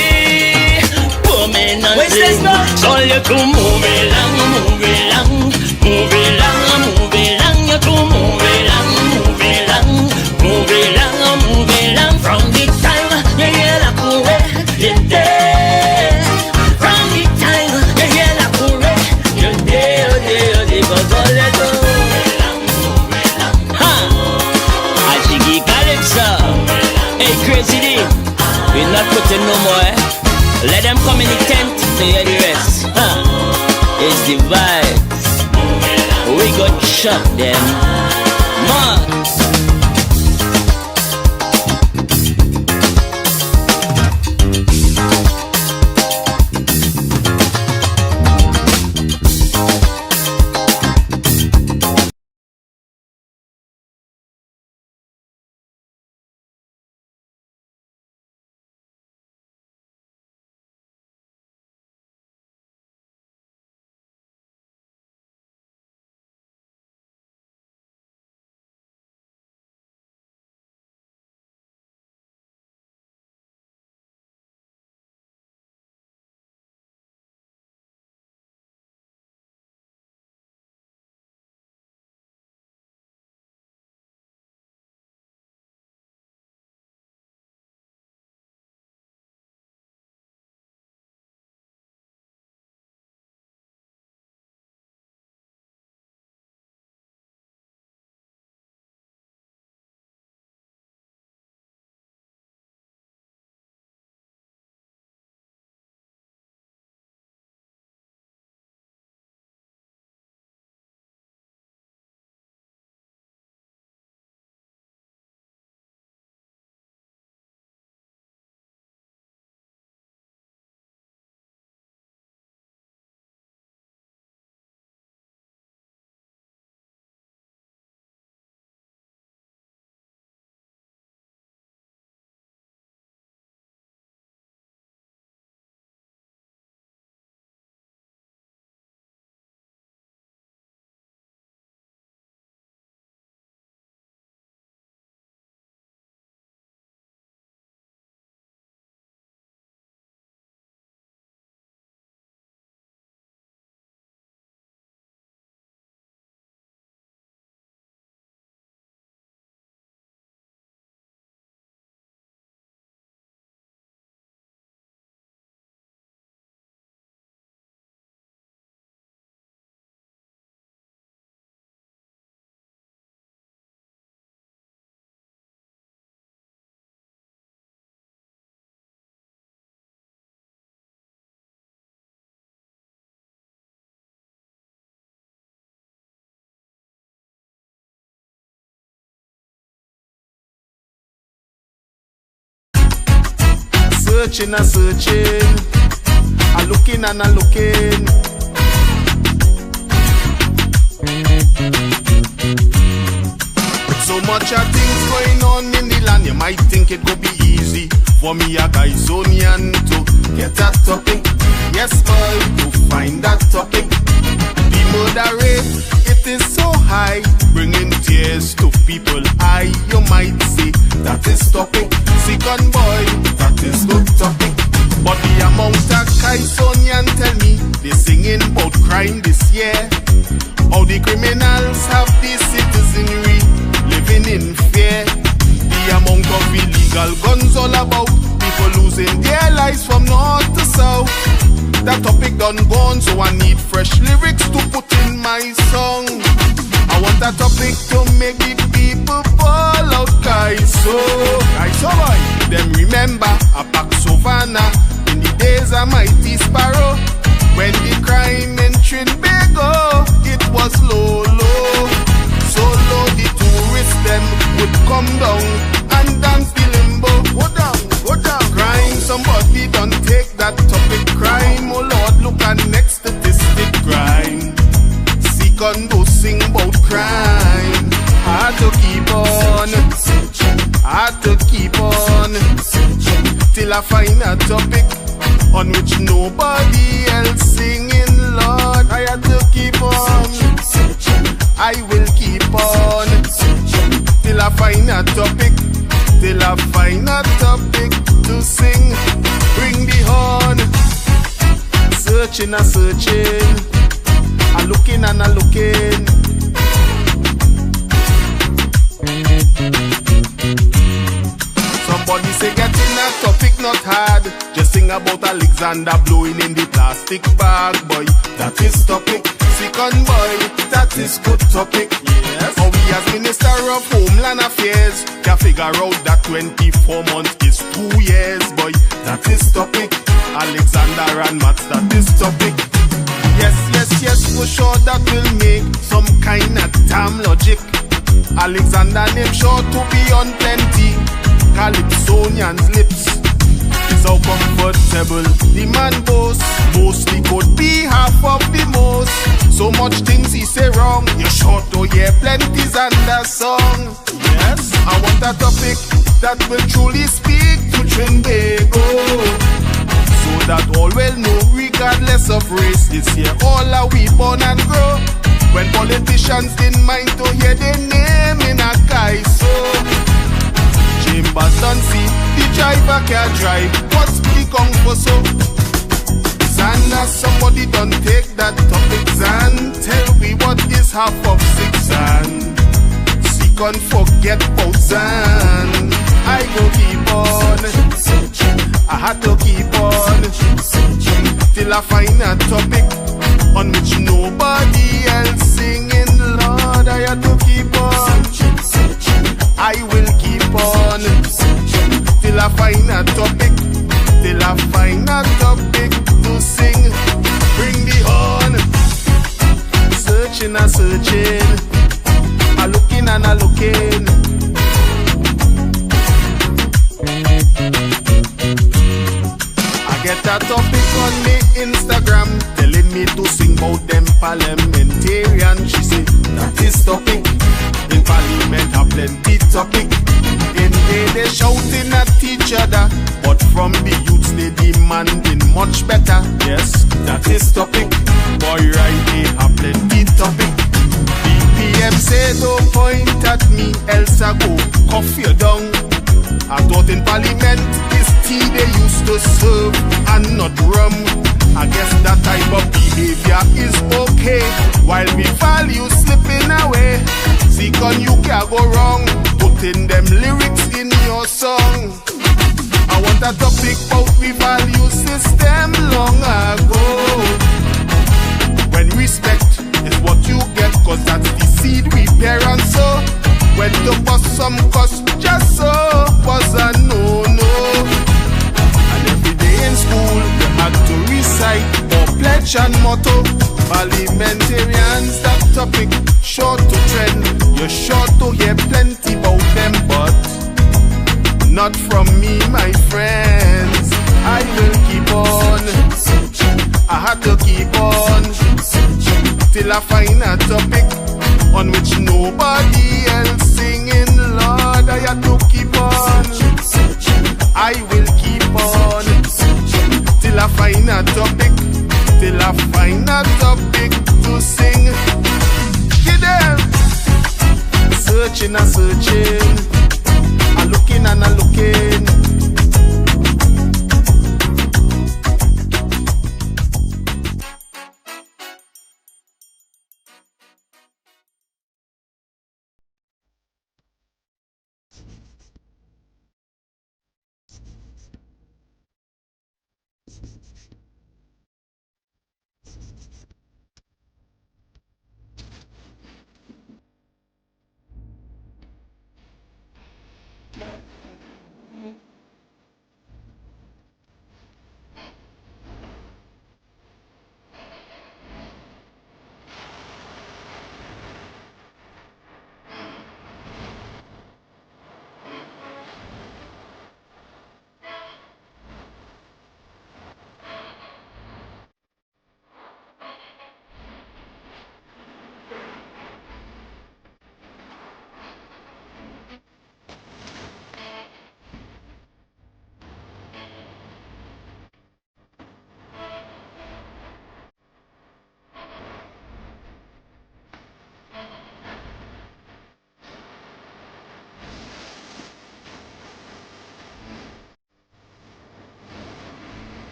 A: permanently. So you to move along, move along, move along, move along. You to move along, move along, move along, move along. From the time you hear la courée, you're dead. From the time you hear la courée, you're dead, oh dead, oh dead. Cause all you to move along, move along. I think he got it, sir. Hey, crazy D, we're not putting no more, eh? Let them come in the tent to hear the rest. It's the vibes. We got shot them. Man.
C: searching and searching, a looking and a looking. With so much of things going on in the land, you might think it could be easy for me, a Guysonian, to get a topic. Yes, boy, to find that topic. The murder rate, it is so high, bringing tears to people. You might say that is topic. Second boy, that is good topic. But the amount of Guysonian tell me they singing about crime this year. How the criminals have the citizenry living in fear. The amount of illegal guns all about, people losing their lives from north to south. That topic done gone, so I need fresh lyrics to put in my song. I want that topic to make the people fall out, guys. So boy, them remember a back Savannah in the days of Mighty Sparrow, when the crime in Trinidad, it was low. So low the tourists them would come down and dance the limbo. Go down. Crime, somebody done take that topic. Crime, oh Lord, look at next statistic. Crime, Secondo sing about crime. I had to keep on till I find a topic on which nobody else singing. Lord, I had to keep on. I will keep on till I find a topic. Till I find a topic to sing. Bring the horn. Searching and searching, a looking and a looking. Somebody say getting a topic not hard. Just sing about Alexander blowing in the plastic bag, boy. That is topic. Second boy, that is good topic. Yes. How we as Minister of Homeland Affairs can figure out that 24 months is 2 years, boy. That is topic. Alexander and Mats, that is topic. Yes, for sure that will make some kind of damn logic. Alexander name sure to be on plenty Calypsonian's lips. Is how comfortable the man boasts. Mostly could be half of the most. So much things he say wrong, you're sure to hear plenty's under song. Yes, I want a topic that will truly speak to Trinidad, so that all will know, regardless of race, this year all are we born and grow. When politicians didn't mind to hear their name in a guy, so Chambers don't see the driver can't drive. What's the kung for so? Zana, somebody don't take that topic, Zan. Tell me what is half of 6 Zan. Can't forget about Zan. I go keep on. I had to keep on till I find a topic on which nobody else singing. Lord, I had to keep on. I will keep on till I find a topic. Till I find a topic to sing. Bring the horn. Searching and searching, a looking and a looking. I get a topic on me Instagram telling me to sing about them parliamentarians. She say that is topic. In parliament have plenty topic. In they shouting at each other, but from the youths they demanding much better. Yes, that is topic. Boy, right, they have plenty topic. PM say don't point at me, else I go cuff you down. I thought in parliament is tea they used to serve and not rum. I guess that type of behavior is okay, while we value slipping away. See, can you can't go wrong putting them lyrics in your song. I want a topic about we value system long ago, when respect is what you get, cause that's the seed we parents sow. When to bust some cuss just so was a no-no. And every day in school you had to recite or pledge and motto. Parliamentarians, that topic sure to trend. You're sure to hear plenty about them, but not from me, my friends. I will keep on. I had to keep on till I find a topic on which nobody else singing. Lord, I had to keep on. I will keep on till I find a topic, till I find a topic to sing. Get them searching and searching, and looking and a looking.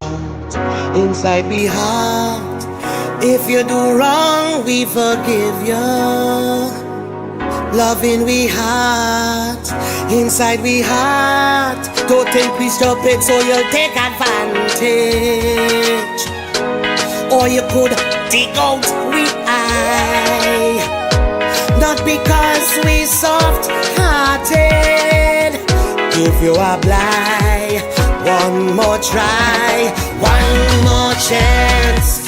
K: Inside we heart, if you do wrong, we forgive you. Loving we heart, inside we heart. Don't think we stupid, so you'll take advantage. Or you could dig out we eye. Not because we soft-hearted. Give you a blind, one more try, one more chance.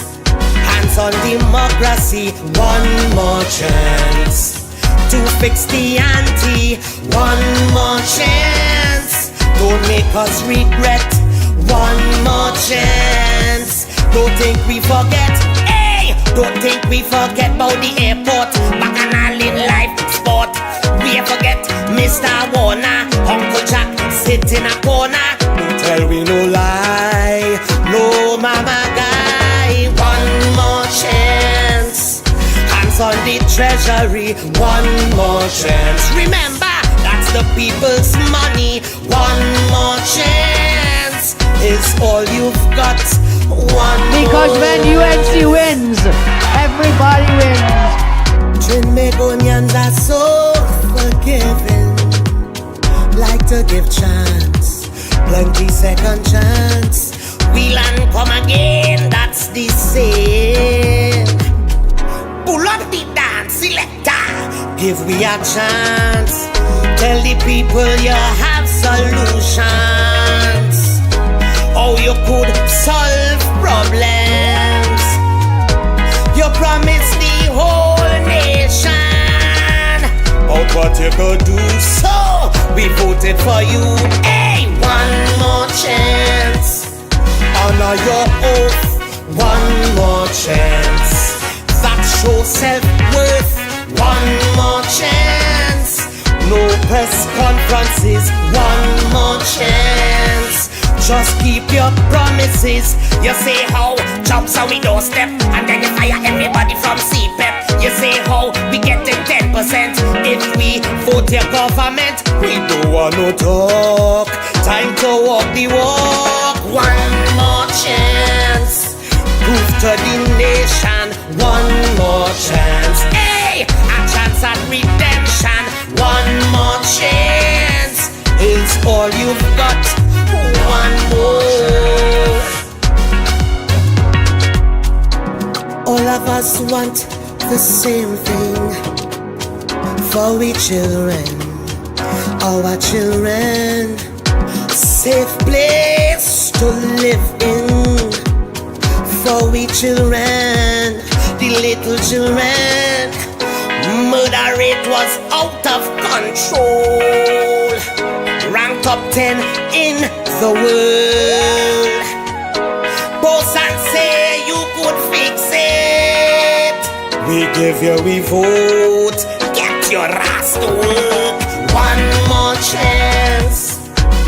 K: Hands on democracy, one more chance. To fix the ante, one more chance. Don't make us regret, one more chance. Don't think we forget, hey! Don't think we forget about the airport. Bacchanal in life sport. We forget Mr. Warner, Uncle Jack sit in a corner. Don't tell we no lie, no mama guy. One more chance. Hands on the treasury, one more chance. Remember, that's the people's money. One more chance is all you've got.
L: Because when UNC wins, everybody wins.
K: Trinidadians are so forgiving, like to give chance, plenty second chance. We'll and come again, that's the same. Pull up the dance selector, give we a chance. Tell the people you have solutions. How you could solve problems. You promised the whole nation about what you could do, so we voted for you. Hey, one more chance. Honor your oath, one more chance. That shows self-worth, one more chance. No press conferences, one more chance. Just keep your promises. You say how jobs on we doorstep, and then you fire everybody from CPEP. You say how we getting 10% if we vote your government. We don't want no talk. Time to walk the walk. One more chance. Prove to the nation. One more chance. Hey, a chance at redemption. One more chance is all you've got. One more. All of us want the same thing for we children, our children. Safe place to live in for we children, the little children. Murder rate was out of control, ranked top 10 in the world. Boss and say you could fix it. We give you we vote. Get your ass to work. One more chance.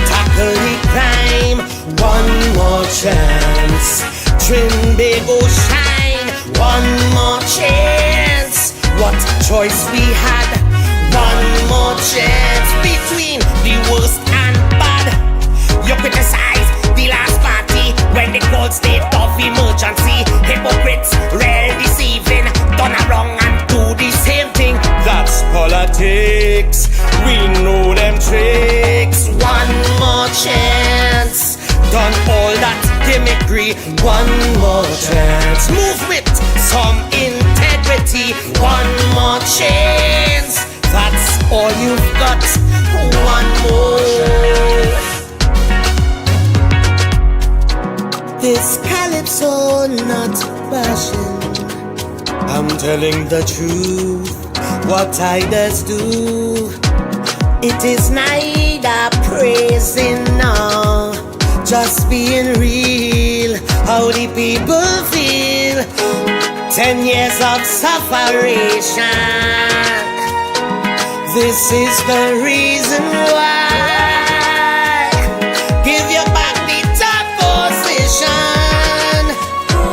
K: Tackle the crime. One more chance. Trinidad shine. One more chance. What choice we had? One more chance between the worst and bad. You criticize the last party when they called state of emergency. Hypocrites, real deceiving, done wrong and do the same thing. That's politics. We know them tricks. One more chance. Done all that gimmickry. One more chance. Move with some integrity. One more chance. That's all you've got. One more. This calypso not bashing. I'm telling the truth. What I does do. It is neither praising nor just being real. How the people feel. 10 years of sufferation. This is the reason why. Give you back the top position.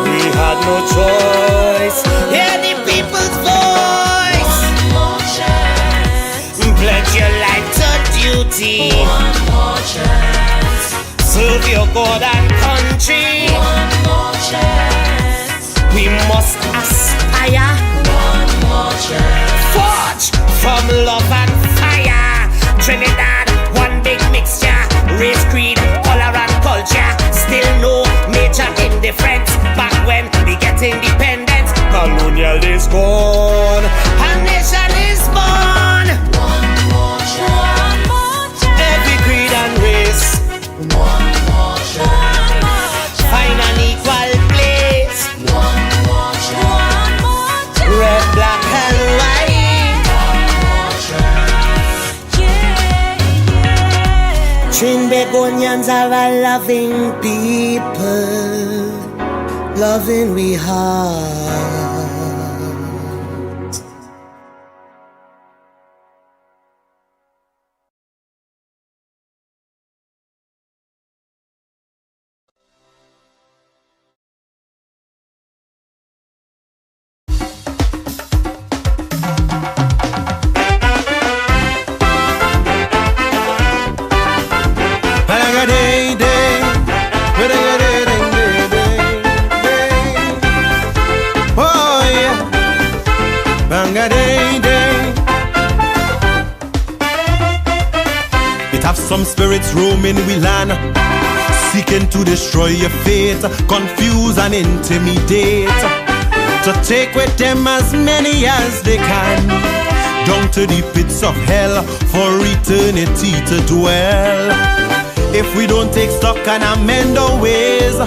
K: We had no choice. Hear the people's voice. One more chance. Pledge your life to duty. One more chance. Serve your your God and country.
M: One more chance.
K: We must aspire.
M: One more chance.
K: Forge from love and fire. Trinidad, one big mixture. Race, creed, color and culture. Still no major indifference. Back when we get independence, colonial is gone, a nation is born.
M: One more chance. One more chance.
K: Every creed and race.
M: One more chance.
K: Find an equal place.
M: One more chance. One more chance.
K: Red, black and white.
M: Trinbagonians are a loving people, loving we heart.
C: It have some spirits roaming we land, seeking to destroy your faith, confuse and intimidate, to take with them as many as they can, down to the pits of hell for eternity to dwell. If we don't take stock and amend our ways,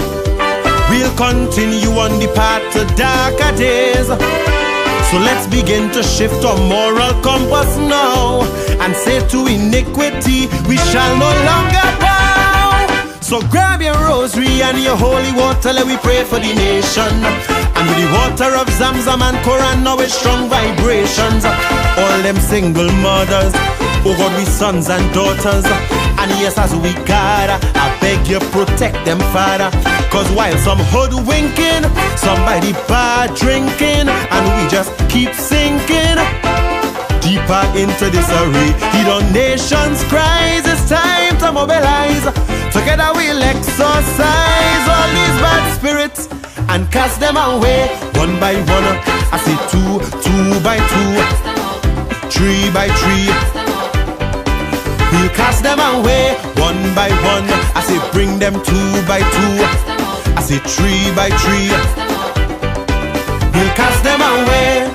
C: we'll continue on the path to darker days. So let's begin to shift our moral compass now, and say to iniquity, we shall no longer bow. So grab your rosary and your holy water, let we pray for the nation. And with the water of Zamzam and Quran, now with strong vibrations, all them single mothers, oh God, we sons and daughters. And yes, as we gather, I beg you protect them, Father. Cause while some hoodwinking, somebody bar drinking, and we just keep sinking deeper into this array. Heed our nation's cries, it's time to mobilize. Together we'll exorcise all these bad spirits and cast them away one by one. I say two by two, 3 by 3. We'll cast them away one by one. I say bring them 2 by 2. I say 3 by 3. We'll cast them away.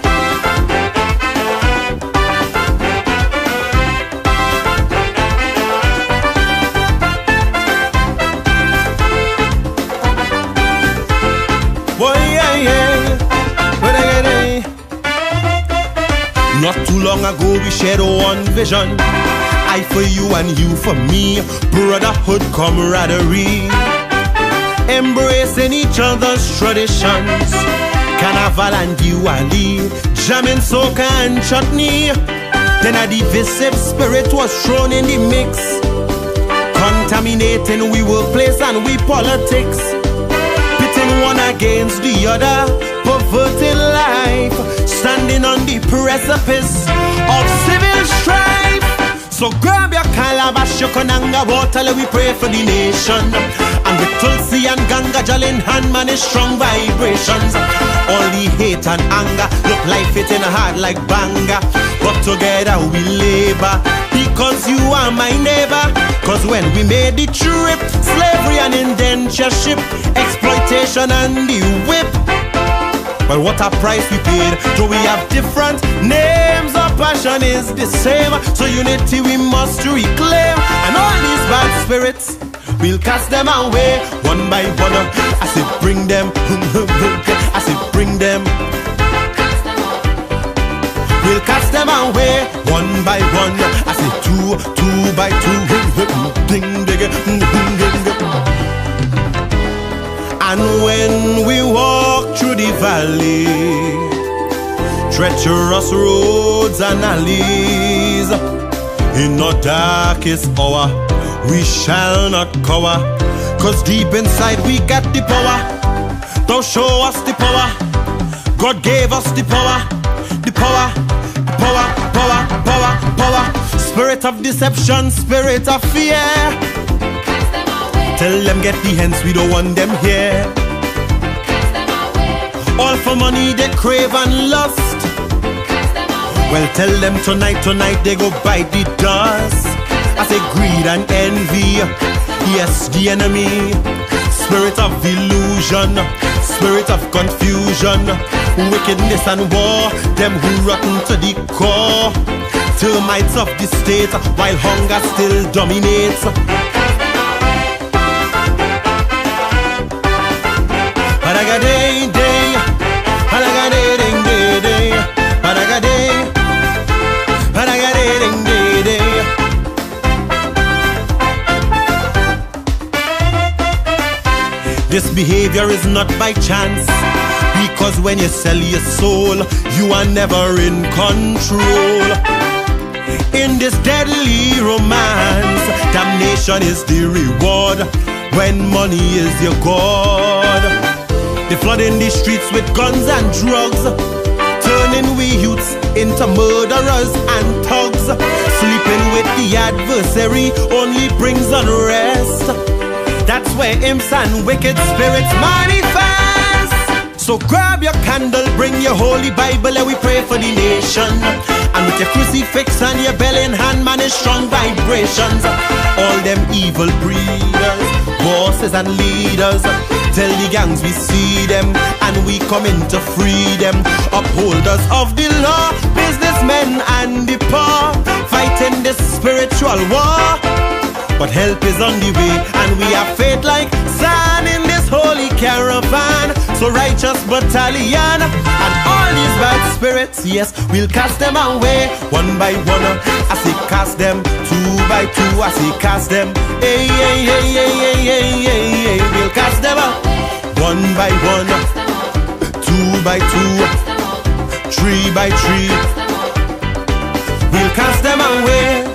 C: Boy, yeah. Not too long ago we shared one vision. I for you and you for me, brotherhood, camaraderie, embracing each other's traditions, carnival and Diwali, jamming soca and chutney. Then a divisive spirit was thrown in the mix, contaminating we workplace and we politics, pitting one against the other, perverting life, standing on the precipice of civil strife. So grab your calabash, your konanga water, let we pray for the nation. And with Tulsi and Ganga Jal in hand, man, is strong vibrations. All the hate and anger look like hitting hard like banga, but together we labor, because you are my neighbor. Cause when we made the trip, slavery and indentureship, exploitation and the whip, well, what a price we paid. Though we have different names, our passion is the same. So unity we must reclaim. And all these bad spirits, we'll cast them away one by one. I say bring them. I say bring them. We'll cast them away one by one. I say 2 by 2. Ding, ding, ding, ding. And when we walk through the valley, treacherous roads and alleys, in the darkest hour, we shall not cower. Cause deep inside we got the power. Don't show us the power. God gave us the power. The power, power, power, power, power. Spirit of deception, spirit of fear, Tell them get the hens, we don't want them here. All for money they crave and lust. Well, tell them tonight they go bite the dust. I say greed and envy, yes, the enemy. Spirit of illusion, spirit of confusion, wickedness and war, them who rotten to the core. Termites of the state, while hunger still dominates. Paraga-day, day, paraga-day, ding, day, day, paraga-day, paraga-day, ding, day, day. This behavior is not by chance, because when you sell your soul, you are never in control. In this deadly romance, damnation is the reward when money is your god. They flooding the streets with guns and drugs, turning we youths into murderers and thugs. Sleeping with the adversary only brings unrest. That's where imps and wicked spirits manifest. So grab your candle, bring your holy Bible, and we pray for the nation. And with your crucifix and your bell in hand, man, is strong vibrations. All them evil breeders, bosses and leaders, tell the gangs we see them, and we come in to free them. Upholders of the law, businessmen and the poor, fighting this spiritual war. But help is on the way, and we have faith like sand in this holy caravan. So righteous battalion, and all these bad spirits, yes, we'll cast them away. One by one, I say cast them. Two by two, I say cast them. Hey, hey, hey, hey, hey, hey, hey, hey. We'll cast them out. One by one, two by two, three by three. We'll cast them away.